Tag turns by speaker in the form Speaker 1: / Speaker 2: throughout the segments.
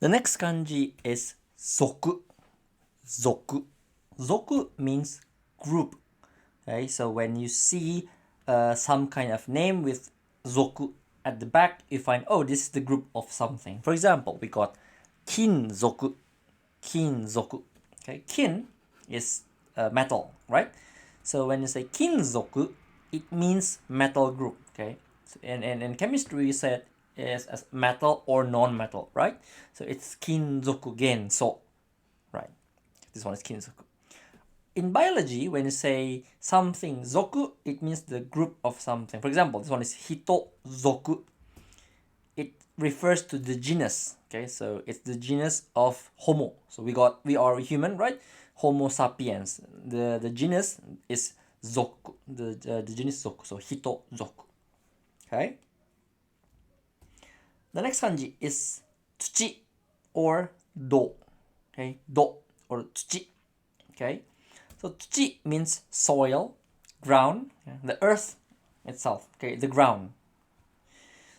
Speaker 1: The next kanji is zoku. Zoku. Zoku means group. Okay, so when you see some kind of name with zoku at the back, you find, oh, this is the group of something. For example, we got kinzoku. Kinzoku. Okay, kin is metal, right? So when you say kinzoku, it means metal group. Okay, so in chemistry, we said is as metal or non-metal, right? So it's kinzoku genso, right? This one is kinzoku. In biology, when you say something zoku, it means the group of something. For example, this one is hito zoku. It refers to the genus. Okay, so it's the genus of Homo. So we are human, right? Homo sapiens. The genus is zoku. The genus zoku. So hito zoku. Okay. The next kanji is tsuchi or do. Okay, do or tsuchi. Okay. So tsuchi means soil, ground, the earth itself. Okay, the ground.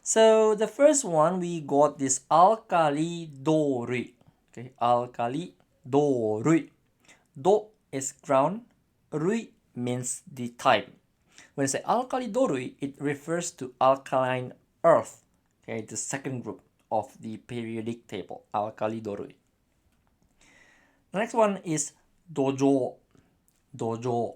Speaker 1: So the first one we got this alkali dorui. Okay, alkali dorui. Do is ground, rui means the type. When I say alkali dorui, it refers to alkaline earth. Okay, the second group of the periodic table, alkali dorui. The next one is dojo. Dojo.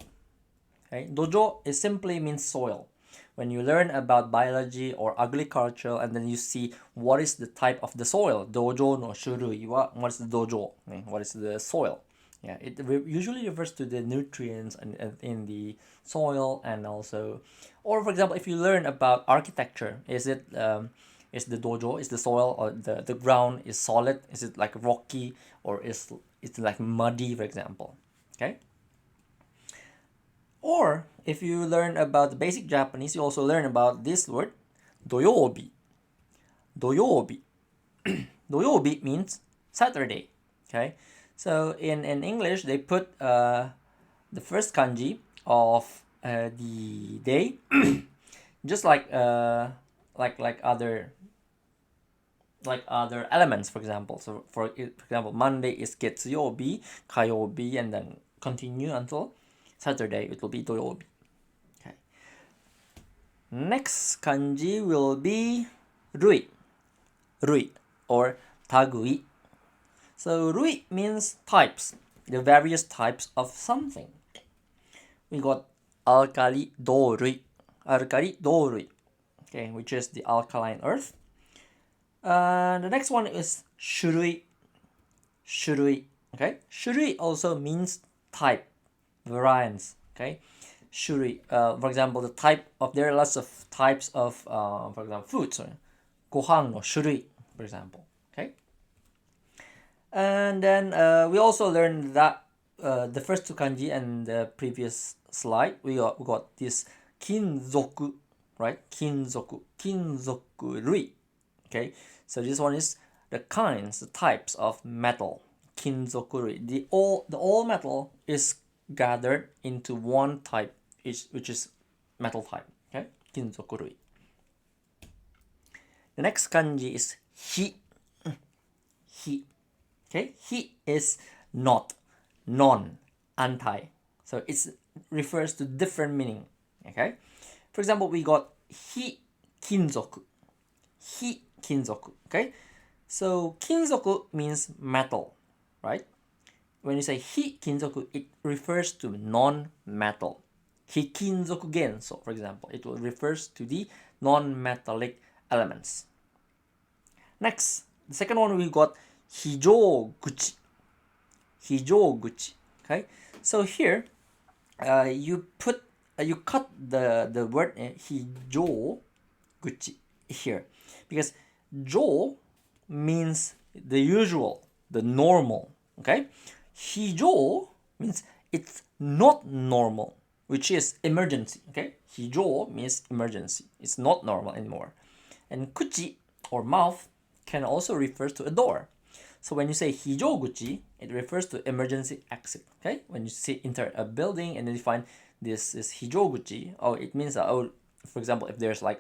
Speaker 1: Okay, dojo is simply means soil. When you learn about biology or agriculture and then you see what is the type of the soil, dojo no shurui, what is the dojo, okay, what is the soil. Yeah, it usually refers to the nutrients in the soil, and also, or for example, if you learn about architecture, is the dojo, is the soil or the ground is solid, is it like rocky, or is it like muddy, for example. Okay. Or if you learn about the basic Japanese, you also learn about this word, doyobi. Doyobi. Doyobi means Saturday. Okay, so in English they put the first kanji of the day, just like other elements. For example, so for example, Monday is getsuyobi, kayobi, and then continue until Saturday. It will be doyobi. Okay. Next kanji will be rui. Rui or tagui. So rui means types, the various types of something. We got alkali dorui, okay, which is the alkaline earth. The next one is shurui, okay. Shurui also means type, variance, okay. Shurui, for example, the type of, there are lots of types of, for example, foods. Gohan no shurui, for example, okay. And then we also learned that the first two kanji and the previous slide, we got this kinzoku, right? Kinzoku rui. Okay, so this one is the kinds, the types of metal. Kinzoku rui. The all metal is gathered into one type, which is metal type. Okay, kinzoku rui. The next kanji is hi. Hi. Okay, hi is not, non, anti. So it refers to different meaning. Okay, for example, we got hi kinzoku. Hi kinzoku. Okay, so kinzoku means metal, right? When you say hi kinzoku, it refers to non-metal. Hi kinzoku genso, for example, it refers to the non-metallic elements. Next, the second one we got hijoguchi. Hijoguchi. Okay, so here you cut the word hijoguchi here, because jo means the usual, the normal. Okay, hijo means it's not normal, which is emergency. Okay, hijo means emergency, it's not normal anymore. And kuchi or mouth can also refer to a door. So when you say hijoguchi, it refers to emergency exit. Okay, when you enter a building and then you find this is hijoguchi, oh, it means that, oh, for example, if there's like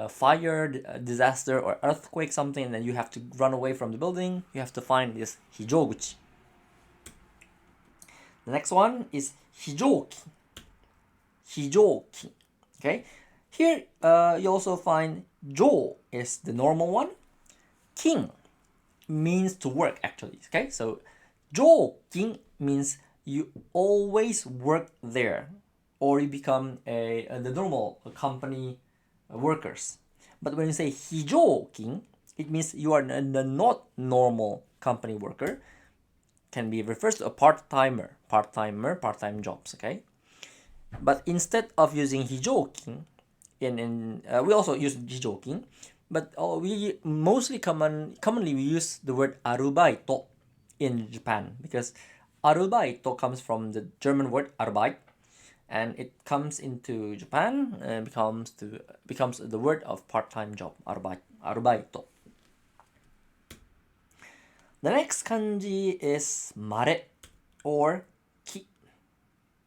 Speaker 1: fire, disaster, or earthquake, something, and then you have to run away from the building. You have to find this hijoguchi. The next one is hijoki. Hijoki. Okay, here you also find jo is the normal one. King means to work actually. Okay, so joking means you always work there, or you become the normal company workers. But when you say hijoking, it means you are the not normal company worker. Can be refers to a part-time jobs. Okay, but instead of using hijoking, we also use hijoking, but we commonly we use the word arubaito in Japan, because arubaito comes from the German word Arbeit, and it comes into Japan and becomes the word of part-time job, arubaito. The next kanji is mare or ki.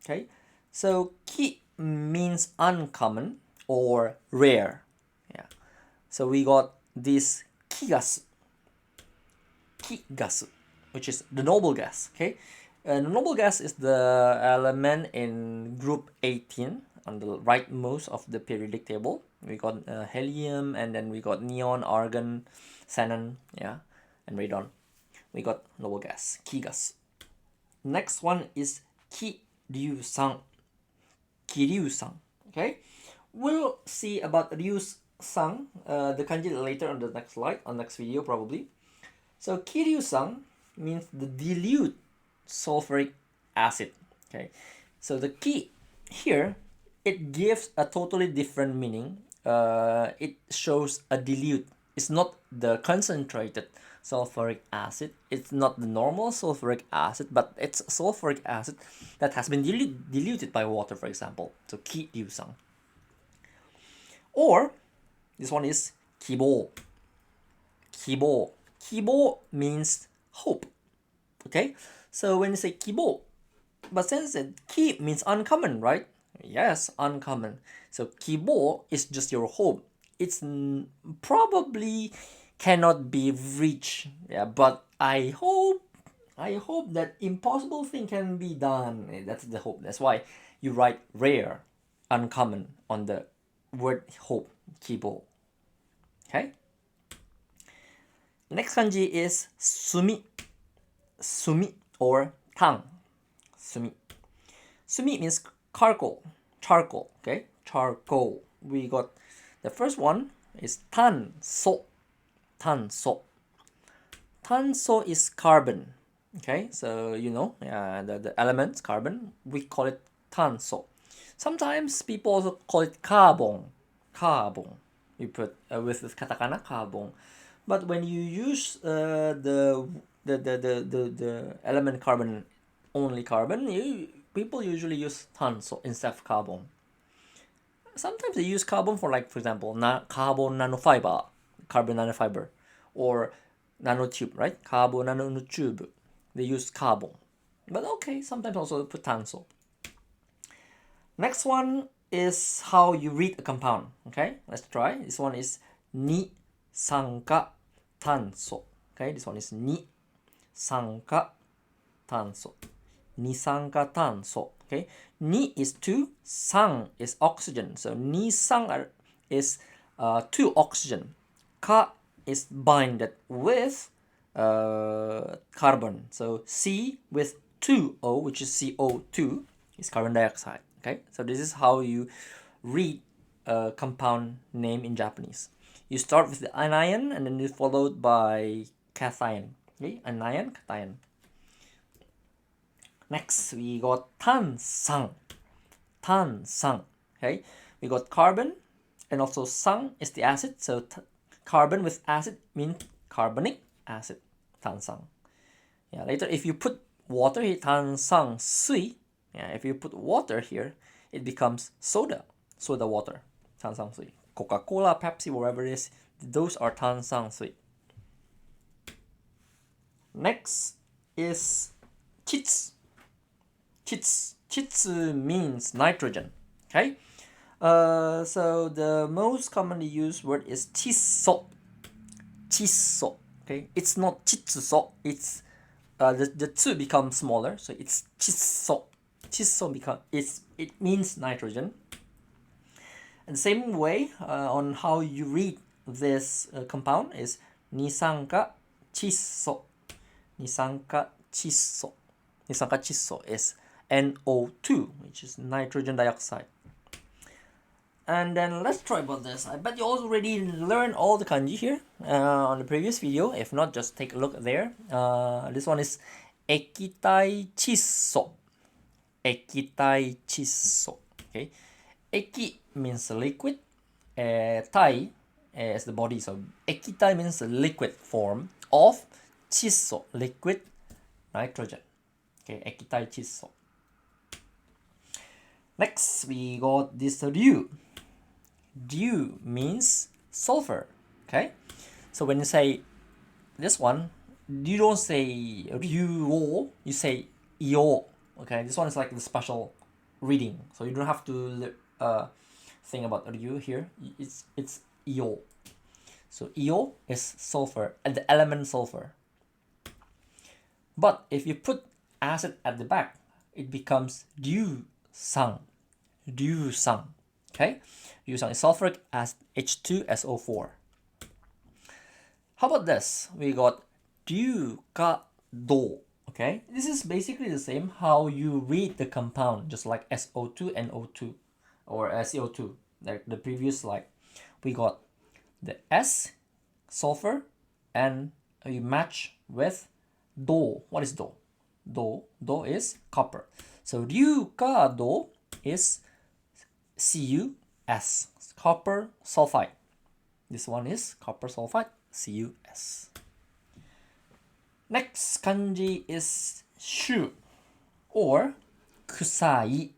Speaker 1: Okay, so ki means uncommon or rare. Yeah, so we got this kigasu, which is the noble gas. Okay, the noble gas is the element in group 18 on the rightmost of the periodic table. We got helium, and then we got neon, argon, xenon, yeah, and radon. We got noble gas, kigas. Next one is kiryu-san. Kiryu-san. Okay, we'll see about ryu-san, the kanji later on the next slide, on next video probably. So kiryu-san means the dilute sulfuric acid. Okay, so the ki here, it gives a totally different meaning. It shows a dilute. It's not the concentrated sulfuric acid. It's not the normal sulfuric acid, but it's sulfuric acid that has been diluted by water, for example. So kiryu-san. Or this one is kibo. Kibo. Kibo means hope. Okay, so when you say kibo, but since ki means uncommon, right? Yes, uncommon. So kibo is just your hope. It's probably cannot be reached. Yeah, but I hope that impossible thing can be done. That's the hope. That's why you write rare, uncommon on the word hope, kibo. Okay. Next kanji is sumi. Sumi or tang. Sumi. Sumi means charcoal. Okay, charcoal. We got the first one is tanso. Tanso is carbon. Okay, so you know, the elements carbon, we call it tanso. Sometimes people also call it carbon. You put with this katakana carbon. But when you use the element carbon, only carbon, people usually use tanso instead of carbon. Sometimes they use carbon for, like, for example, carbon nanofiber, or nanotube, right? Carbon nanotube. They use carbon. But okay, sometimes also put tanso. Next one is how you read a compound. Okay, let's try. This one is ni sanka tanso. Okay, this one is ni sanka tanso. Ni sanka tanso. Okay, ni is 2, sang is oxygen. So ni sang is 2 oxygen. Ka is binded with carbon. So C with 2O, which is CO2, is carbon dioxide. Okay, so this is how you read a compound name in Japanese. You start with the anion, and then you followed by cation. Okay, anion, cation. Next, we got tansang. Okay, we got carbon, and also sang is the acid. So carbon with acid means carbonic acid. Tansang. Yeah. Later, if you put water here, tansang sui. Yeah. If you put water here, it becomes soda. Soda water. Tansang sui. Coca-Cola, Pepsi, whatever it is, those are tansang sui. Next is chitsu. Chitsu means nitrogen. Okay, So the most commonly used word is chisso. Chisso. Okay, it's not chitsuso. It's the two become smaller, so it's chisso. Chisso become it means nitrogen. And the same way on how you read this compound is nisanka chisso. Nisanka chisso. Nisanka chisso is NO2, which is nitrogen dioxide. And then let's try about this. I bet you already learned all the kanji here on the previous video. If not, just take a look there. This one is ekitai chisso. Ekitai chisso. Okay, eki means liquid. Tai is the body. So ekitai means the liquid form of chisso, liquid nitrogen. Okay, ekitai chisso. Next, we got this ryu. Ryu means sulfur. Okay, so when you say this one, you don't say ryu, you say io. Okay, this one is like the special reading, so you don't have to think about ryu here. It's io. So io is sulfur, and the element sulfur. But if you put acid at the back, it becomes ryusang. Ryusang. Okay, ryusang is sulfuric acid H2SO4. How about this? We got ryukado. Okay, this is basically the same how you read the compound, just like SO2, NO2, or CO2, like the previous slide. We got the S, sulfur, and you match with do. What is do? Do is copper. So ryukado is CuS, copper sulfide. This one is copper sulfide, CuS. Next kanji is shu, or kusai,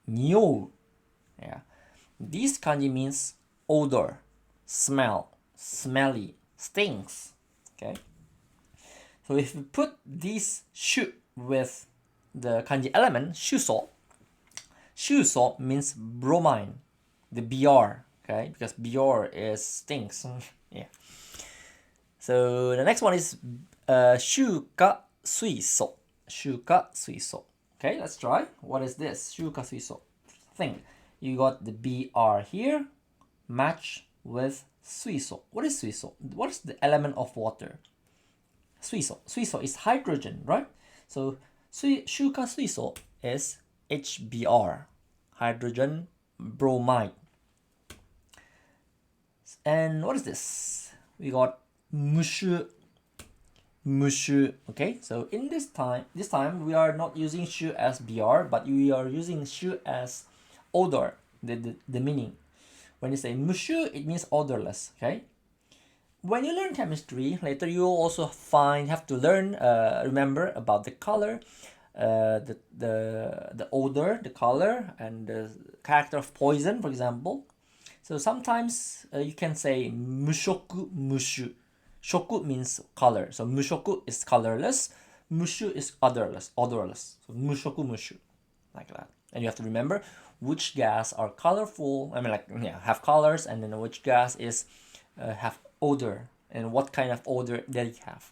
Speaker 1: nyou. Yeah, this kanji means odor, smell, smelly, stinks. Okay, so if you put this shu with the kanji element shuso, shuso means bromine, the Br. Okay, because Br is stinks. Yeah. So the next one is shuka suiso. Shuka suiso. Okay, let's try. What is this? Shuka suiso. Think. You got the Br here, match with suiso. What is suiso? What is the element of water? Suiso. Suiso is hydrogen, right? So shuka suiso is HBr, hydrogen bromide. And what is this? We got mushu. Mushu. Okay, so in this time we are not using shu as br, but we are using shu as odor, the meaning. When you say mushu, it means odorless. Okay, when you learn chemistry later, you will also have to learn remember about the color, the odor, the color, and the character of poison, for example. So sometimes you can say mushoku mushu. Shoku means color, so mushoku is colorless, mushu is odorless. So mushoku mushu, like that. And you have to remember which gas are colorful. I mean, like, yeah, have colors, and then which gas is have odor, and what kind of odor they have.